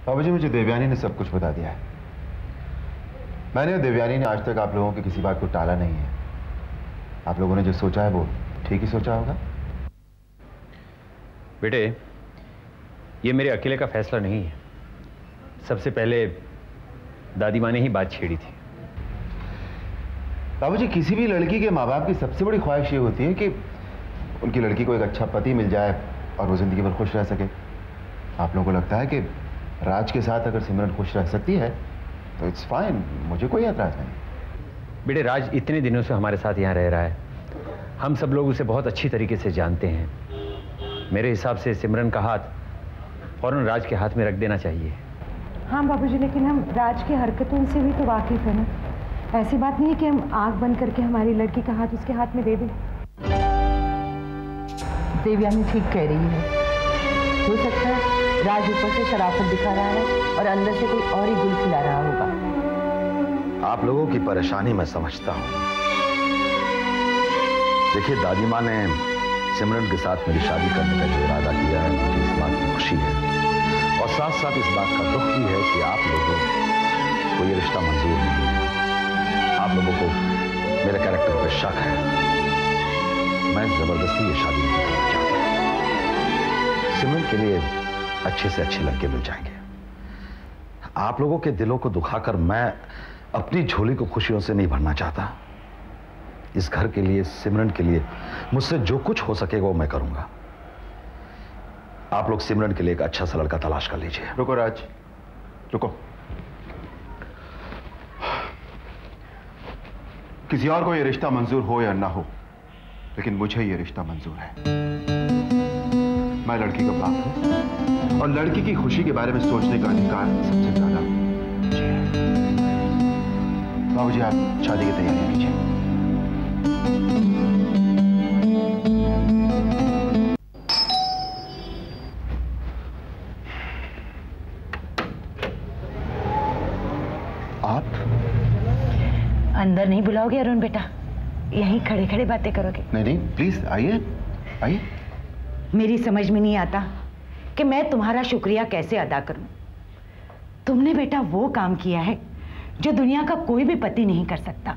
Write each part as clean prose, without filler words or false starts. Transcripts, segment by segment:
बाबू जी, मुझे देवयानी ने सब कुछ बता दिया है। मैंने और देवयानी ने आज तक आप लोगों की किसी बात को टाला नहीं है। आप लोगों ने जो सोचा है वो ठीक ही सोचा होगा। बेटे, ये मेरे अकेले का फैसला नहीं है। सबसे पहले दादी माँ ने ही बात छेड़ी थी। बाबूजी, किसी भी लड़की के माँ बाप की सबसे बड़ी ख्वाहिश ये होती है कि उनकी लड़की को एक अच्छा पति मिल जाए और वो जिंदगी भर खुश रह सके। आप लोगों को लगता है कि राज के साथ अगर सिमरन खुश रह सकती है तो इट्स फाइन, मुझे कोई एतराज नहीं। बेटे, राज इतने दिनों से हमारे साथ यहाँ रह रहा है। हम सब लोग उसे बहुत अच्छी तरीके से जानते हैं। मेरे हिसाब से सिमरन का हाथ फौरन राज के हाथ में रख देना चाहिए। हाँ बाबूजी, लेकिन हम राज की हरकतों से भी तो वाकिफ है ना। ऐसी बात नहीं है कि हम आंख बंद करके हमारी लड़की का हाथ उसके हाथ में दे दें। देवयानी ठीक कह रही है। हो सकता है राज ऊपर से शराफत दिखा रहा है और अंदर से कोई और ही गुल खिला रहा होगा। आप लोगों की परेशानी मैं समझता हूं। देखिए, दादी माँ ने सिमरन के साथ मेरी शादी करने का जो इरादा किया है, मुझे इस बात की खुशी है। और साथ साथ इस बात का दुख भी है कि आप लोगों को ये रिश्ता मंजूर नहीं है। आप लोगों को मेरे कैरेक्टर पर शक है। मैं जबरदस्ती ये शादी नहीं करना चाहता। सिमरन के लिए अच्छे से अच्छे लड़के मिल जाएंगे। आप लोगों के दिलों को दुखाकर मैं अपनी झोली को खुशियों से नहीं भरना चाहता। इस घर के लिए, सिमरन के लिए मुझसे जो कुछ हो सकेगा वो मैं करूंगा। आप लोग सिमरन के लिए एक अच्छा सा लड़का तलाश कर लीजिए। रुको राज, रुको। किसी और को ये रिश्ता मंजूर हो या ना हो, लेकिन मुझे ये रिश्ता मंजूर है। मैं लड़की का बाप हूं और लड़की की खुशी के बारे में सोचने का अधिकार सबसे ज्यादा मुझे है। बाबूजी, आप शादी की तैयारी कीजिए। आप अंदर नहीं बुलाओगे अरुण बेटा? यहीं खड़े खड़े बातें करोगे? नहीं नहीं, प्लीज आइए आइए। मेरी समझ में नहीं आता कि मैं तुम्हारा शुक्रिया कैसे अदा करूं। तुमने बेटा वो काम किया है जो दुनिया का कोई भी पति नहीं कर सकता।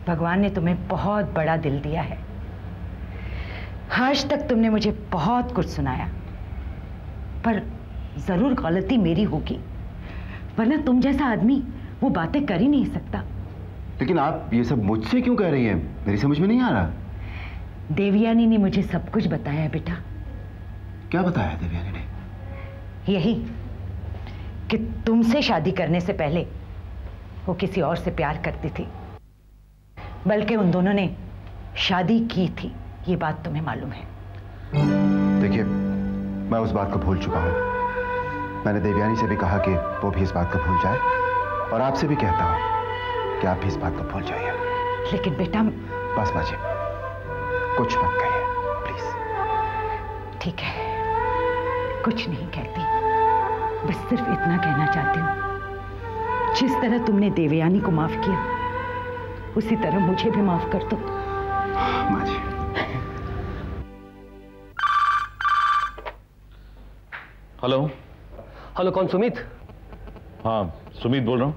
भगवान ने तुम्हें बहुत बड़ा दिल दिया है। आज तक तुमने मुझे बहुत कुछ सुनाया, पर जरूर गलती मेरी होगी, वरना तुम जैसा आदमी वो बातें कर ही नहीं सकता। लेकिन आप ये सब मुझसे क्यों कह रही हैं? मेरी समझ में नहीं आ रहा। देवयानी ने मुझे सब कुछ बताया बेटा। क्या बताया देवयानी ने? यही कि तुमसे शादी करने से पहले वो किसी और से प्यार करती थी, बल्कि उन दोनों ने शादी की थी। ये बात तुम्हें मालूम है? देखिए, मैं उस बात को भूल चुका हूं। मैंने देवयानी से भी कहा कि वो भी इस बात को भूल जाए, और आपसे भी कहता हूं कि आप भी इस बात को भूल जाइए। लेकिन बेटा, बस बाजी, कुछ मत कहिए प्लीज। ठीक है, कुछ नहीं कहती, बस सिर्फ इतना कहना चाहती हूं, जिस तरह तुमने देवयानी को माफ किया, उसी तरह मुझे भी माफ कर दो। माँ जी। हेलो। हेलो, कौन? सुमित? हाँ, सुमित बोल रहा हूँ।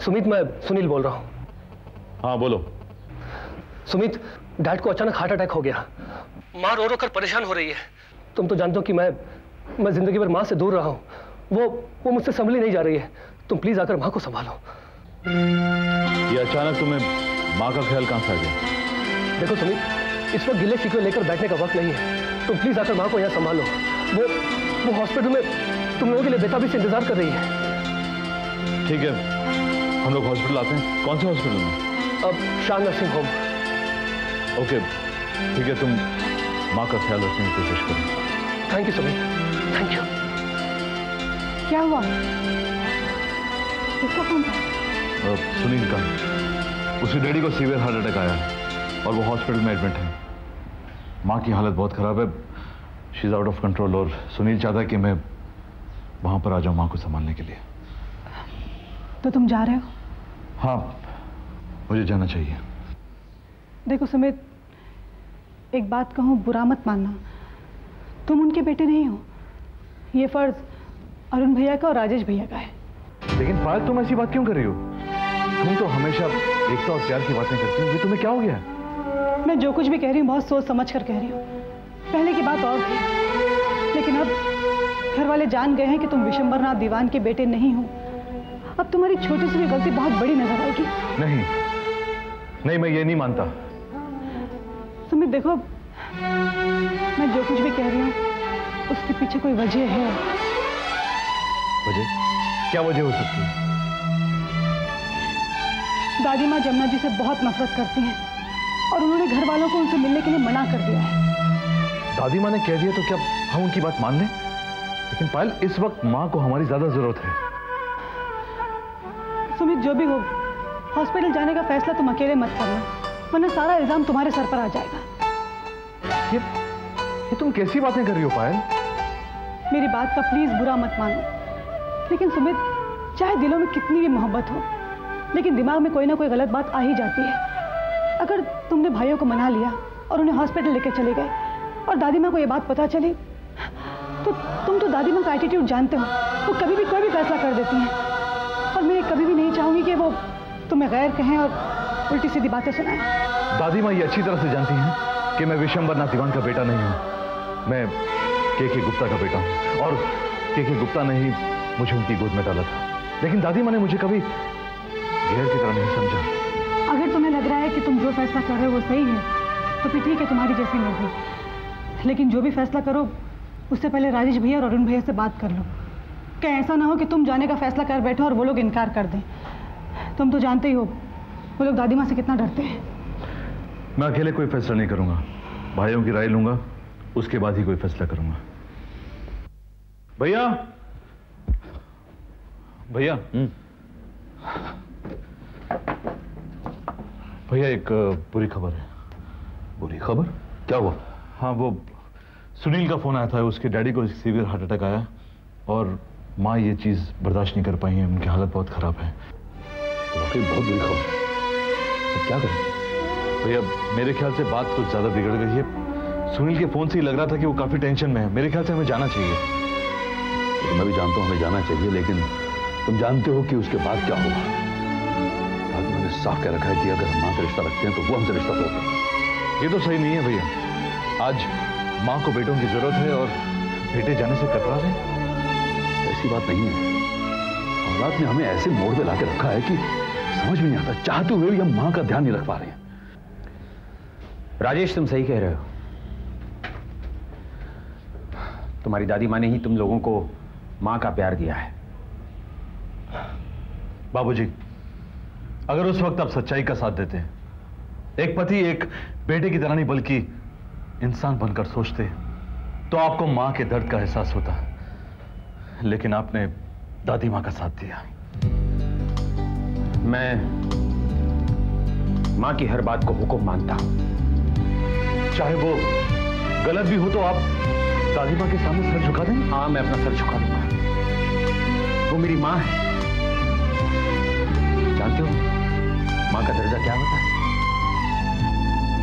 सुमित, मैं सुनील बोल रहा हूँ। हाँ बोलो। सुमित, डैड को अचानक हार्ट अटैक हो गया। माँ रो रो कर परेशान हो रही है। तुम तो जानते हो कि मैं जिंदगी भर माँ से दूर रहा हूँ। वो मुझसे संभली नहीं जा रही है। तुम प्लीज आकर माँ को संभालो। ये अचानक तुम्हें माँ का ख्याल कहाँ से आ गया? देखो सुमित, इस वक्त गिले शिकवे लेकर बैठने का वक्त नहीं है। तुम प्लीज आकर माँ को यहाँ संभालो। वो हॉस्पिटल में तुम लोगों के लिए बेताबी से इंतजार कर रही है। ठीक है, हम लोग हॉस्पिटल आते हैं। कौन से हॉस्पिटल में? अब शाह नर्सिंग होम। ओके, ठीक है, तुम माँ का ख्याल रखने की कोशिश करो। Thank you Sumit, thank you. क्या हुआ? किसका फोन था? सुनील का। उसके डैडी को सीवियर हार्ट अटैक आया है और वो हॉस्पिटल में एडमिट है। माँ की हालत बहुत खराब है, she is out of control, और सुनील चाहता है कि मैं वहां पर आ जाऊं माँ को संभालने के लिए। तो तुम जा रहे हो? हाँ, मुझे जाना चाहिए। देखो सुमित, एक बात कहूँ, बुरा मत मानना, तुम उनके बेटे नहीं हो। ये फर्ज अरुण भैया का और राजेश भैया का है। लेकिन पायल, तुम ऐसी बात क्यों कर रही हो? तुम तो हमेशा एकता और प्यार की बातें करती हो, ये तुम्हें क्या हो गया? मैं जो कुछ भी कह रही हूँ बहुत सोच समझ कर कह रही हूँ। पहले की बात और थी, लेकिन अब घर वाले जान गए हैं कि तुम विशंबरनाथ दीवान के बेटे नहीं हो। अब तुम्हारी छोटी सी भी गलती बहुत बड़ी नजर आएगी। नहीं नहीं, मैं ये नहीं मानता। सुमित देखो, मैं जो कुछ भी कह रही हूँ उसके पीछे कोई वजह है। वजह? क्या वजह हो सकती है? दादी माँ जमुना जी से बहुत नफरत करती हैं और उन्होंने घर वालों को उनसे मिलने के लिए मना कर दिया है। दादी माँ ने कह दिया तो क्या हम उनकी बात मान लें? लेकिन पायल, इस वक्त माँ को हमारी ज्यादा जरूरत है। सुमित जो भी हो, हॉस्पिटल जाने का फैसला तुम अकेले मत करना, वरना सारा इल्जाम तुम्हारे सर पर आ जाएगा। ये तुम कैसी बातें कर रही हो पायल? मेरी बात का प्लीज बुरा मत मानो, लेकिन सुमित, चाहे दिलों में कितनी भी मोहब्बत हो, लेकिन दिमाग में कोई ना कोई गलत बात आ ही जाती है। अगर तुमने भाइयों को मना लिया और उन्हें हॉस्पिटल लेकर चले गए और दादी माँ को ये बात पता चली तो तुम तो दादी माँ का एटीट्यूड जानते हो, वो कभी भी कोई भी फैसला कर देती हैं। और मैं कभी भी नहीं चाहूंगी कि वो तुम्हें गैर कहें और उल्टी सीधी बातें सुनाएं। दादी माँ ये अच्छी तरह से जानती हैं कि मैं विशंबरनाथ दीवान का बेटा नहीं हूँ। मैं के गुप्ता का बेटा हूँ और के गुप्ता ने ही मुझे उनकी गोद में डाला था। लेकिन दादी माँ ने मुझे कभी गैर की तरह नहीं समझा। अगर तुम्हें लग रहा है कि तुम जो फैसला कर रहे हो वो सही है तो फिर ठीक है, तुम्हारी जैसी मर्जी। लेकिन जो भी फैसला करो उससे पहले राजेश भैया और अरुण भैया से बात कर लो। क्या ऐसा ना हो कि तुम जाने का फैसला कर बैठो और वो लोग इनकार कर दें। तुम तो जानते ही हो वो लोग दादी माँ से कितना डरते हैं। मैं अकेले कोई फैसला नहीं करूंगा, भाइयों की राय लूंगा, उसके बाद ही कोई फैसला करूंगा। भैया भैया भैया, एक बुरी खबर है। बुरी खबर? क्या हुआ? हाँ, वो सुनील का फोन आया था, उसके डैडी को सीवियर हार्ट अटैक आया और माँ ये चीज बर्दाश्त नहीं कर पाई है, उनकी हालत बहुत खराब है। तो वाकई बहुत बुरी खबर है। तो क्या करें? भैया मेरे ख्याल से बात कुछ ज्यादा बिगड़ गई है। सुनील के फोन से ही लग रहा था कि वो काफी टेंशन में है। मेरे ख्याल से हमें जाना चाहिए। तो मैं भी जानता हूं हमें जाना चाहिए, लेकिन तुम जानते हो कि उसके बाद क्या होगा। दादी माँ ने साफ कह रखा है कि अगर हम माँ से रिश्ता रखते हैं तो वो हमसे रिश्ता तोड़ते हैं। ये तो सही नहीं है भैया। आज माँ को बेटों की जरूरत है और बेटे जाने से कतरा रहे। ऐसी बात नहीं है। औलाद ने हमें ऐसे मोड़ पे लाके रखा है कि समझ में नहीं आता, चाहते हुए भी हम माँ का ध्यान नहीं रख पा रहे हैं। राजेश, तुम सही कह रहे हो। तुम्हारी दादी माँ ने ही तुम लोगों को माँ का प्यार दिया है। बाबूजी, अगर उस वक्त आप सच्चाई का साथ देते, एक पति एक बेटे की तरह नहीं बल्कि इंसान बनकर सोचते, तो आपको मां के दर्द का एहसास होता। लेकिन आपने दादी मां का साथ दिया। मैं मां की हर बात को हुक्म मानता हूं, चाहे वो गलत भी हो तो आप दादी मां के सामने सर झुका दें। हाँ, मैं अपना सर झुका दूंगा। वो मेरी मां है। जानते हो मां का दर्जा क्या होता है?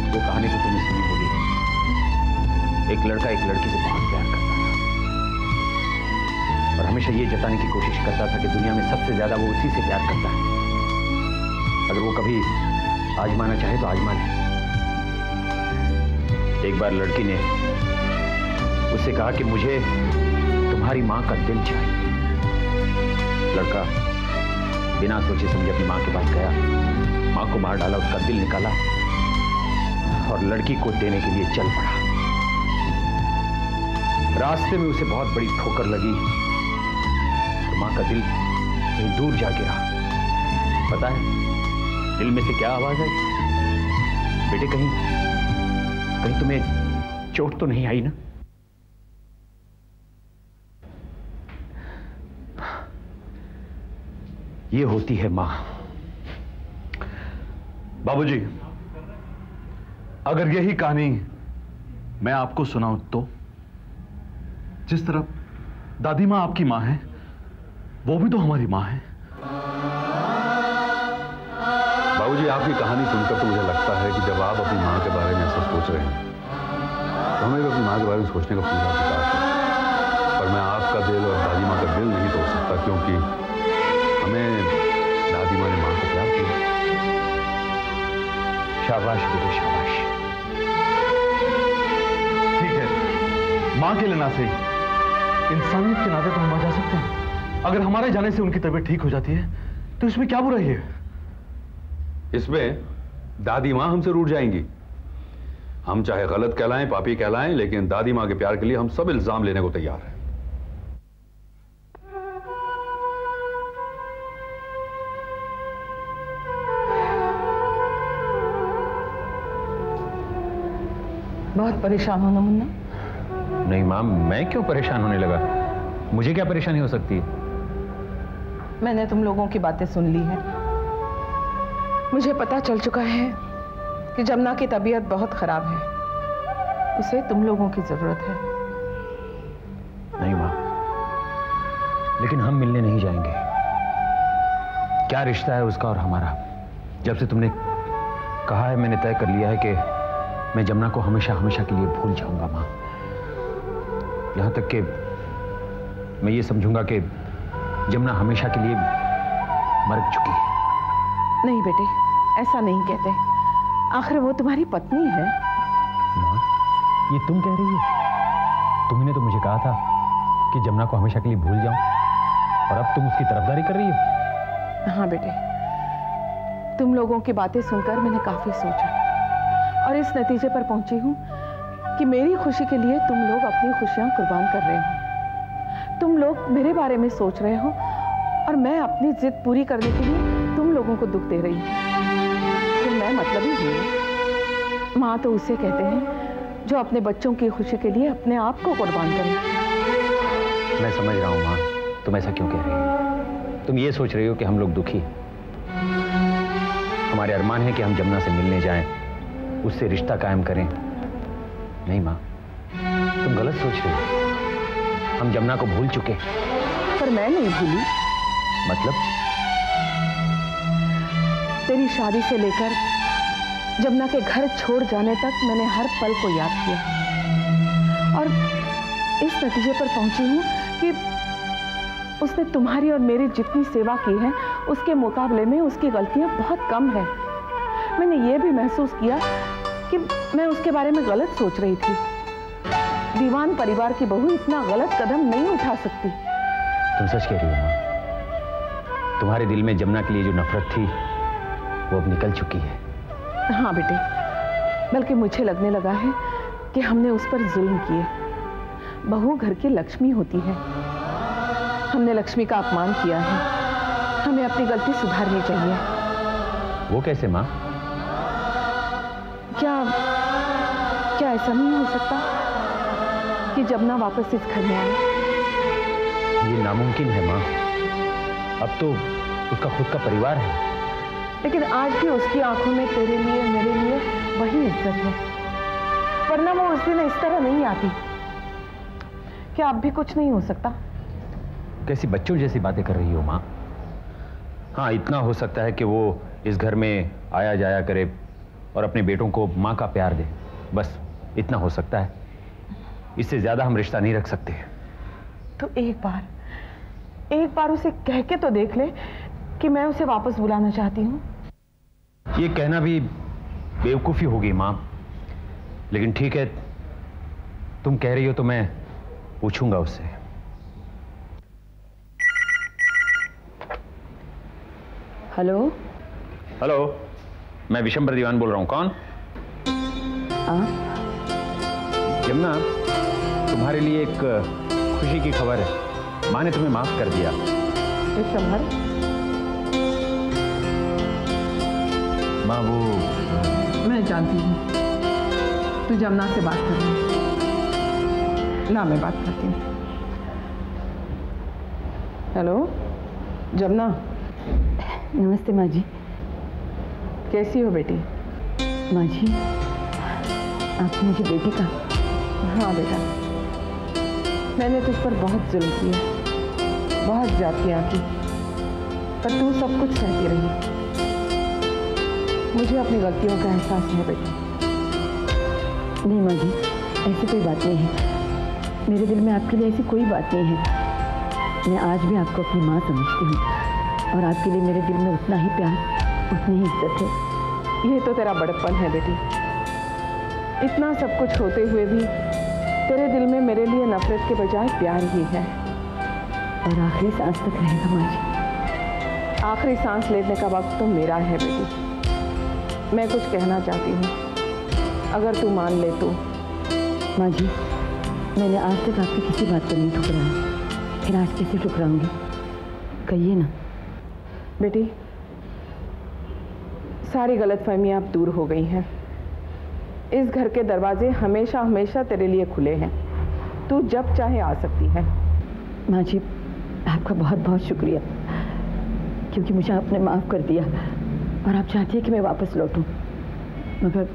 वो कहानी तो तुमने सुनी होगी। एक लड़का एक लड़की से बहुत प्यार करता था और हमेशा ये जताने की कोशिश करता था कि दुनिया में सबसे ज्यादा वो उसी से प्यार करता है। अगर वो कभी आजमाना चाहे तो आजमा ले। एक बार लड़की ने उससे कहा कि मुझे तुम्हारी मां का दिल चाहिए। लड़का बिना सोचे समझे अपनी मां के पास गया, मां को मार डाला, उसका दिल निकाला और लड़की को देने के लिए चल पड़ा। रास्ते में उसे बहुत बड़ी ठोकर लगी तो मां का दिल कहीं दूर जा गिरा। पता है दिल में से क्या आवाज आई? बेटे, कहीं तुम्हें चोट तो नहीं आई ना? ये होती है मां। बाबूजी, अगर यही कहानी मैं आपको सुनाऊं तो जिस तरह दादी मां आपकी मां है, वो भी तो हमारी मां है। बाबूजी, आपकी कहानी सुनकर तो मुझे लगता है कि जब आप अपनी मां के बारे में ऐसा सोच रहे हैं तो हमें भी अपनी मां के बारे में सोचने का पूरा अधिकार है। पर मैं आपका दिल और दादी मां का दिल नहीं शाबाश बेटे शाबाश। ठीक है, मां के लेना से इंसानियत के नाते तो हम आ जा सकते हैं। अगर हमारे जाने से उनकी तबीयत ठीक हो जाती है तो इसमें क्या बुराई है? इसमें दादी मां हमसे रूठ जाएंगी। हम चाहे गलत कहलाएं, पापी कहलाएं, लेकिन दादी मां के प्यार के लिए हम सब इल्जाम लेने को तैयार हैं। बहुत परेशान हो ना मुन्ना? नहीं मां, मैं क्यों परेशान होने लगा? मुझे क्या परेशानी हो सकती है? मैंने तुम लोगों की बातें सुन ली है। मुझे पता चल चुका है कि जमुना की तबीयत बहुत खराब है। उसे तुम लोगों की जरूरत है। नहीं मां, लेकिन हम मिलने नहीं जाएंगे। क्या रिश्ता है उसका और हमारा? जब से तुमने कहा है, मैंने तय कर लिया है कि मैं जमुना को हमेशा हमेशा के लिए भूल जाऊंगा मां। यहां तक कि मैं ये समझूंगा कि जमुना हमेशा के लिए मर चुकी है। नहीं बेटे, ऐसा नहीं कहते। आखिर वो तुम्हारी पत्नी है। मां, ये तुम कह रही हो? तुमने तो मुझे कहा था कि जमुना को हमेशा के लिए भूल जाऊं, और अब तुम उसकी तरफदारी कर रही हो। हाँ बेटे, तुम लोगों की बातें सुनकर मैंने काफी सोचा और इस नतीजे पर पहुंची हूं कि मेरी खुशी के लिए तुम लोग अपनी खुशियां कुर्बान कर रहे हो। तुम लोग मेरे बारे में सोच रहे हो और मैं अपनी जिद पूरी करने के लिए तुम लोगों को दुख दे रही हूं। फिर मैं मतलब ही हूं। माँ तो उसे कहते हैं जो अपने बच्चों की खुशी के लिए अपने आप को कुर्बान करे। मैं समझ रहा हूं माँ, तुम ऐसा क्यों कह रही हो? तुम ये सोच रही हो कि हम लोग दुखी हैं। हमारे अरमान है कि हम जमुना से मिलने जाएं, उससे रिश्ता कायम करें। नहीं माँ, तुम गलत सोच रही हो। हम जमुना को भूल चुके। पर मैं नहीं भूली। मतलब? तेरी शादी से लेकर जमुना के घर छोड़ जाने तक मैंने हर पल को याद किया और इस नतीजे पर पहुंची हूं कि उसने तुम्हारी और मेरी जितनी सेवा की है उसके मुकाबले में उसकी गलतियां बहुत कम है। मैंने ये भी महसूस किया कि मैं उसके बारे में गलत सोच रही थी। दीवान परिवार की बहू इतना गलत कदम नहीं उठा सकती। तुम सच कह रही हो माँ। तुम्हारे दिल में जमुना के लिए जो नफरत थी वो अब निकल चुकी है। हाँ बेटे, बल्कि मुझे लगने लगा है कि हमने उस पर जुल्म किए। बहू घर की लक्ष्मी होती है। हमने लक्ष्मी का अपमान किया है। हमें अपनी गलती सुधारनी चाहिए। वो कैसे माँ? क्या ऐसा नहीं हो सकता कि जमुना वापस इस घर में आए? ये नामुमकिन है माँ। अब तो उसका खुद का परिवार है। लेकिन आज भी उसकी आंखों में तेरे लिए मेरे लिए वही इज्जत है, वरना वो उस दिन इस तरह नहीं आती। क्या अब भी कुछ नहीं हो सकता? कैसी बच्चों जैसी बातें कर रही हो माँ। हाँ, इतना हो सकता है कि वो इस घर में आया जाया करे और अपने बेटों को माँ का प्यार दे, बस इतना हो सकता है। इससे ज्यादा हम रिश्ता नहीं रख सकते। तो एक बार उसे कह के तो देख ले कि मैं उसे वापस बुलाना चाहती हूँ। ये कहना भी बेवकूफी होगी माँ, लेकिन ठीक है, तुम कह रही हो तो मैं पूछूंगा उससे। हेलो हेलो, मैं विशंबर दीवान बोल रहा हूँ। कौन? जमुना, तुम्हारे लिए एक खुशी की खबर है। माँ ने तुम्हें माफ कर दिया। विशंबर? माँ वो मैं जानती हूँ तू जमुना से बात कर रही है। ना, मैं बात करती हूँ। हेलो जमुना। नमस्ते माँ जी। कैसी हो बेटी? माँ जी, आप मुझे बेटी का? हाँ बेटा, मैंने तुझ पर बहुत जुल्म किया, बहुत ज्यादतियाँ की, पर तू सब कुछ सहती रही। मुझे अपनी गलतियों का एहसास है बेटा। नहीं माँ जी, ऐसी कोई बात नहीं है। मेरे दिल में आपके लिए ऐसी कोई बात नहीं है। मैं आज भी आपको अपनी माँ समझती हूँ और आपके लिए मेरे दिल में उतना ही प्यार, उतनी ही इज्जत है। ये तो तेरा बड़प्पन है बेटी। इतना सब कुछ होते हुए भी तेरे दिल में मेरे लिए नफरत के बजाय प्यार ही है। और आखिरी सांस तक रहेगा माँ जी। आखिरी सांस लेने का वक्त तो मेरा है बेटी। मैं कुछ कहना चाहती हूँ, अगर तू मान ले तो। माँ जी, मैंने आज तक आपकी किसी बात पर नहीं ठुकराया, फिर आज कैसे ठुकराऊंगी? कहिए ना। बेटी, सारी गलतफहमियां अब दूर हो गई हैं। इस घर के दरवाजे हमेशा हमेशा तेरे लिए खुले हैं। तू जब चाहे आ सकती है। माँ जी, आपका बहुत बहुत शुक्रिया, क्योंकि मुझे आपने माफ़ कर दिया और आप चाहती है कि मैं वापस लौटूं, मगर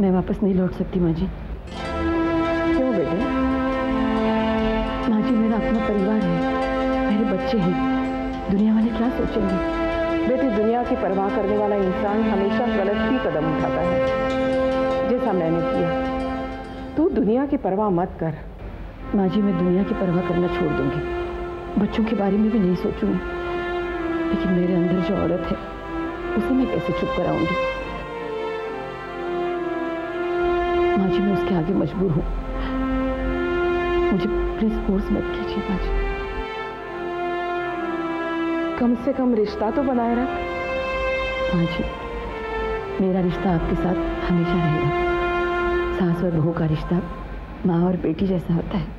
मैं वापस नहीं लौट सकती माँ जी। क्यों बेटे? माँ जी, मेरा अपना परिवार है, मेरे बच्चे हैं, दुनिया वाले क्या सोचेंगे? बेटी, दुनिया की परवाह करने वाला इंसान हमेशा गलत ही कदम उठाता है, जैसा मैंने किया। तू दुनिया की परवाह मत कर। माँ जी, मैं दुनिया की परवाह करना छोड़ दूंगी, बच्चों के बारे में भी नहीं सोचूंगी, लेकिन मेरे अंदर जो औरत है उसे मैं कैसे चुप कराऊंगी? माँ जी, मैं उसके आगे मजबूर हूँ। मुझे प्लीज फोर्स मत कीजिए माँ जी। कम से कम रिश्ता तो बनाए रख। माँ जी, मेरा रिश्ता आपके साथ हमेशा रहेगा। सास और बहू का रिश्ता माँ और बेटी जैसा होता है।